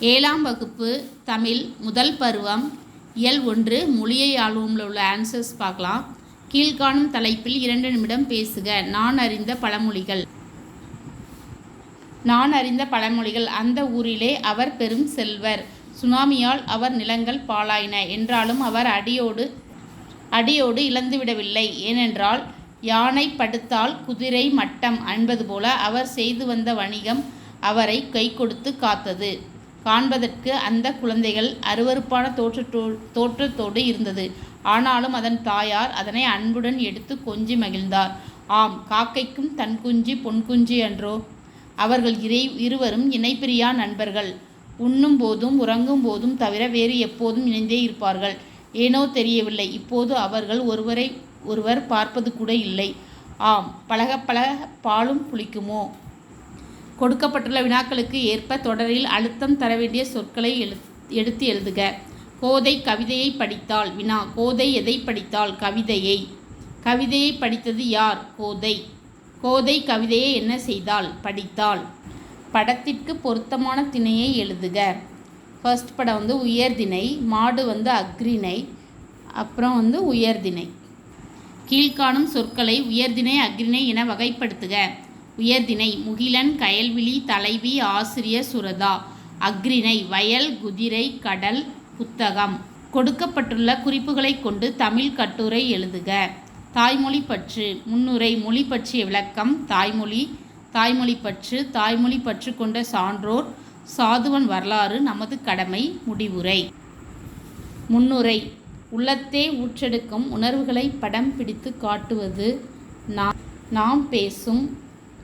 ஏழாம் வகுப்பு தமிழ் முதல் பருவம் இயல் 1 மொழியை ஆழ்வோம்ல உள்ள ஆன்சர்ஸ் பார்க்கலாம். கீழ்காணும் தலைப்பில் 2 நிமிடம் பேசுக. நான் அறிந்த பழமொழிகள். நான் அறிந்த பழமொழிகள். அந்த ஊரிலே அவர் பெரும் செல்வர். சுனாமியால் அவர் நிலங்கள் பாழாயின. என்றாலும் அவர் அடியோடு இழந்துவிடவில்லை. ஏனென்றால் யானை படுத்தால் குதிரை மட்டம் என்பது போல அவர் செய்து வந்த வணிகம் அவரை கை கொடுத்து காத்தது. காண்பதற்கு அந்த குழந்தைகள் அருவருப்பான தோற்றத்தோடு இருந்தது. ஆனாலும் அதன் தாயார் அதனை அன்புடன் எடுத்து கொஞ்சி மகிழ்ந்தார். ஆம், காக்கைக்கும் தன் குஞ்சு பொன் குஞ்சு அன்றோ. அவர்கள் இருவரும் இணைப்பிரியா நண்பர்கள். உண்ணும் போதும் உறங்கும் போதும் தவிர வேறு எப்போதும் இணைந்தே இருப்பார்கள். ஏனோ தெரியவில்லை, இப்போது அவர்கள் ஒருவர் பார்ப்பது கூட இல்லை. ஆம், பழக பழக பாலும் புளிக்குமோ. கொடுக்கப்பட்டுள்ள வினாக்களுக்கு ஏற்ப தொடரில் அழுத்தம் தர வேண்டிய சொற்களை எடுத்து எழுதுக. கோதை கவிதையை படித்தாள். வினா: கோதை எதை படித்தாள்? கவிதையை. கவிதையை படித்தது யார்? கோதை. கோதை கவிதையை என்ன செய்தாள்? படித்தாள். படத்திற்கு பொருத்தமான திணையை எழுதுக. ஃபர்ஸ்ட் படம் உயர்திணை, மாடு அக்ரிணை, அப்புறம் உயர்திணை. கீழ்காணும் சொற்களை உயர்திணை அக்ரிணை என வகைப்படுத்துக. உயர்திணை: முகிலன், கயல்விழி, தலைவி, ஆசிரியர், சுரதா. அக்ரிணை: வயல், குதிரை, கடல், புத்தகம். கொடுக்கப்பட்டுள்ள குறிப்புகளை கொண்டு தமிழ் கட்டுரை எழுதுக. தாய்மொழி பற்று. முன்னுரை: மொழி பற்றிய விளக்கம். தாய்மொழி பற்று. தாய்மொழி பற்று கொண்ட சான்றோர். சாதுவன் வரலாறு. நமது கடமை. முடிவுரை. முன்னுரை: உள்ளத்தே ஊற்றெடுக்கும் உணர்வுகளை படம் பிடித்து காட்டுவது நாம் பேசும்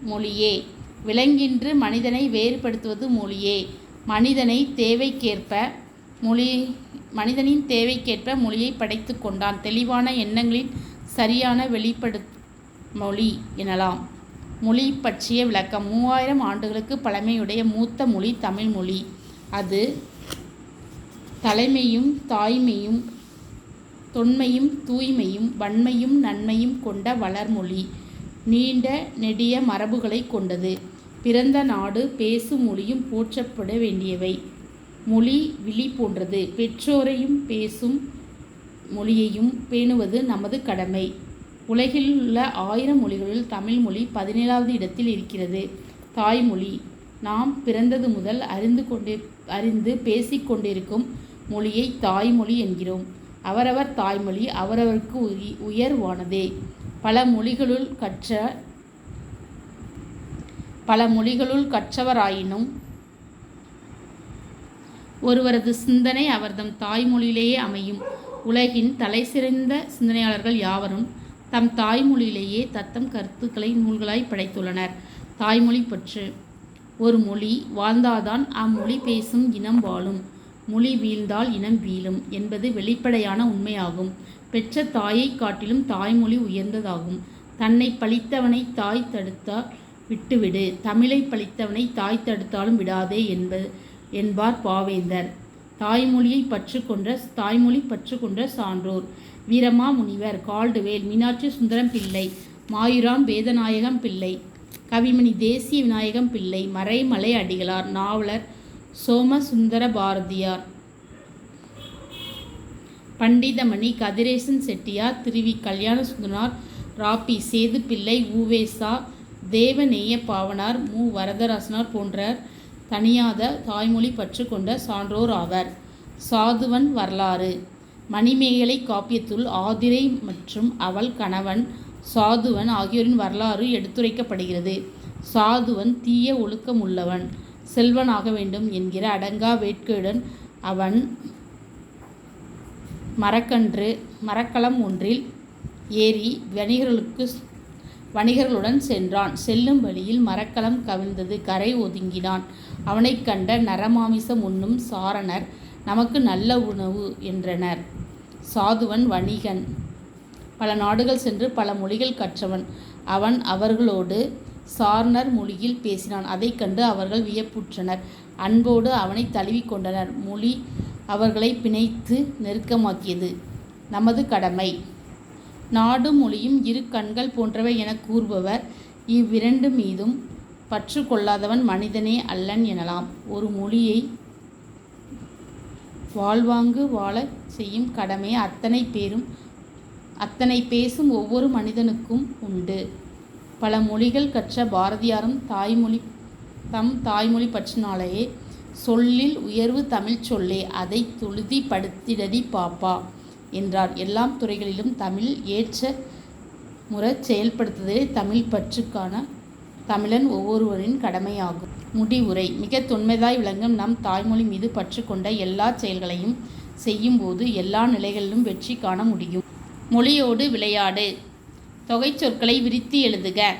மொழியே. விலங்கின்று மனிதனை வேறுபடுத்துவது மொழியே. மனிதனின் தேவைக்கேற்ப மொழியை படைத்து கொண்டான். தெளிவான எண்ணங்களின் சரியான மொழி எனலாம். மொழி பற்றிய விளக்கம். 3000 ஆண்டுகளுக்கு பழமையுடைய மூத்த மொழி தமிழ் மொழி. அது தலைமையும் தாய்மையும் தொன்மையும் தூய்மையும் வன்மையும் நன்மையும் கொண்ட வளர்மொழி. நீண்ட நெடிய மரபுகளை கொண்டது. பிறந்த நாடு பேசும் மொழியும் போற்றப்பட வேண்டியவை. மொழி விழி போன்றது. பெற்றோரையும் பேசும் மொழியையும் பேணுவது நமது கடமை. உலகில் உள்ள 1000 மொழிகளில் தமிழ் மொழி 17வது இடத்தில் இருக்கிறது. தாய்மொழி. நாம் பிறந்தது முதல் அறிந்து பேசிக்கொண்டிருக்கும் மொழியை தாய்மொழி என்கிறோம். அவரவர் தாய்மொழி அவரவருக்கு உயர்வானதே. பல மொழிகளுள் கற்றவராயினும் ஒருவரது சிந்தனை அவர்தம் தாய்மொழியிலேயே அமையும். உலகின் தலைசிறந்த சிந்தனையாளர்கள் யாவரும் தம் தாய்மொழியிலேயே தத்தம் கருத்துக்களை நூல்களாய் படைத்துள்ளனர். தாய்மொழி பற்று. ஒரு மொழி வாழ்ந்தால்தான் அம்மொழி பேசும் இனம் வாழும். மொழி வீழ்ந்தால் இனம் வீழும் என்பது வெளிப்படையான உண்மையாகும். பெற்ற தாயை காட்டிலும் தாய்மொழி உயர்ந்ததாகும். தன்னை பழித்தவனை தாய் தடுத்தால் விட்டுவிடு, தமிழை பழித்தவனை தாய் தடுத்தாலும் விடாதே என்பார் பாவேந்தர். தாய்மொழி பற்று கொண்ட சான்றோர். வீரமா முனிவர், கால்டுவேல், மீனாட்சி சுந்தரம் பிள்ளை, மாயூராம் வேதநாயகம் பிள்ளை, கவிமணி தேசிய விநாயகம் பிள்ளை, மறைமலை அடிகளார், நாவலர் சோமசுந்தர பாரதியார், பண்டிதமணி கதிரேசன் செட்டியார், திருவி கல்யாண சுந்தரனார், ராபி சேது பிள்ளை, உவேசா, தேவநேய பாவனார், மு வரதராசனார் போன்ற தனியாத தாய்மொழி பற்று கொண்ட சான்றோர் ஆவர். சாதுவன் வரலாறு. மணிமேகலை காப்பியத்துள் ஆதிரை மற்றும் அவள் கணவன் சாதுவன் ஆகியோரின் வரலாறு எடுத்துரைக்கப்படுகிறது. சாதுவன் தீய ஒழுக்கம் உள்ளவன், செல்வனாக வேண்டும் என்கிற அடங்கா வேட்கையுடன் அவன் மரக்கலம் ஒன்றில் ஏறி வணிகர்களுடன் சென்றான். செல்லும் வழியில் மரக்கலம் கவிழ்ந்தது. கரை ஒதுங்கினான். அவனைக் கண்ட நரமாமிசம் உண்ணும் சாரணர் நமக்கு நல்ல உணவு என்றனர். சாதுவன் வணிகன். பல நாடுகள் சென்று பல மொழிகள் கற்றவன். அவன் அவர்களோடு சாரணர் மொழியில் பேசினான். அதைக் கண்டு அவர்கள் வியப்புற்றனர். அன்போடு அவனை தழுவி கொண்டனர். மொழி அவர்களை பிணைத்து நெருக்கமாக்கியது. நமது கடமை. நாடு மொழியும் இரு கண்கள் போன்றவை என கூறுபவர் இவ்விரண்டு மீதும் பற்று கொள்ளாதவன் மனிதனே அல்லன் எனலாம். ஒரு மொழியை வாழ்வாங்கு வாழச் செய்யும் கடமை அத்தனை பேசும் ஒவ்வொரு மனிதனுக்கும் உண்டு. பல மொழிகள் கற்ற பாரதியாரும் தம் தாய்மொழி பற்றினாலேயே சொல்லில் உயர்வு தமிழ் சொல்லே, அதை துழுதி படுத்திடடி பாப்பா என்றார். எல்லா துறைகளிலும் தமிழ் ஏற்ற முறை செயல்படுத்துவதே தமிழ் பற்றுக்கான தமிழன் ஒவ்வொருவரின் கடமையாகும். முடிவுரை. மிக தொன்மைதாய் விளங்கும் நம் தாய்மொழி மீது பற்று கொண்ட எல்லா செயல்களையும் செய்யும்போது எல்லா நிலைகளிலும் வெற்றி காண முடியும். மொழியோடு விளையாடு. தொகை சொற்களை விரித்து எழுதுக.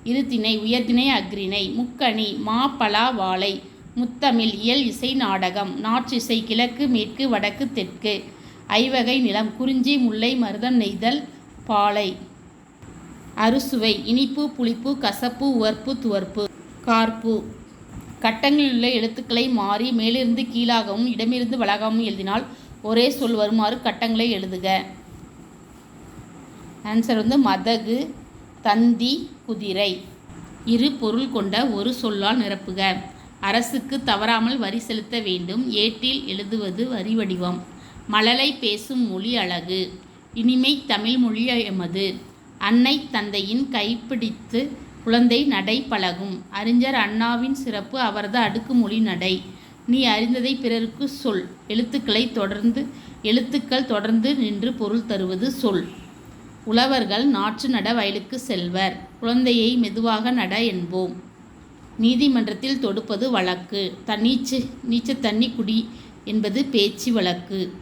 இருதிணை, உயர்திணை, அஃறிணை, முக்கணி, மா, பலா, வாழை, முத்தமிழ், இயல், இசை, நாடகம், நாற்றிசை, கிழக்கு, மேற்கு, வடக்கு, தெற்கு, ஐவகை நிலம், குறிஞ்சி, முல்லை, மருதம், நெய்தல், பாலை, அறுசுவை, இனிப்பு, புளிப்பு, கசப்பு, உவர்ப்பு, துவர்ப்பு, கார்ப்பு. கட்டங்களிலுள்ள எழுத்துக்களை மாறி மேலிருந்து கீழாகவும் இடமிருந்து வலகாகவும் எழுதினால் ஒரே சொல் வருமாறு கட்டங்களை எழுதுக. ஆன்சர் மதகு, தந்தி, குதிரை. இரு பொருள் கொண்ட ஒரு சொல்லால் நிரப்புக. அரசுக்கு தவறாமல் வரி செலுத்த வேண்டும். ஏட்டில் எழுதுவது வரி வடிவம். மழலை பேசும் மொழி அழகு. இனிமை தமிழ் மொழி எமது. அன்னை தந்தையின் கைப்பிடித்து குழந்தை நடை பழகும். அறிஞர் அண்ணாவின் சிறப்பு அவரது அடுக்குமொழி நடை. நீ அறிந்ததை பிறருக்கு சொல். எழுத்துக்கள் தொடர்ந்து நின்று பொருள் தருவது சொல். உழவர்கள் நாற்று நட வயலுக்கு செல்வர். குழந்தையை மெதுவாக நட என்போம். நீதிமன்றத்தில் தொடுப்பது வழக்கு. நீச்ச தண்ணி குடி என்பது பேச்சு வழக்கு.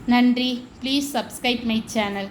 நன்றி. Please subscribe my channel.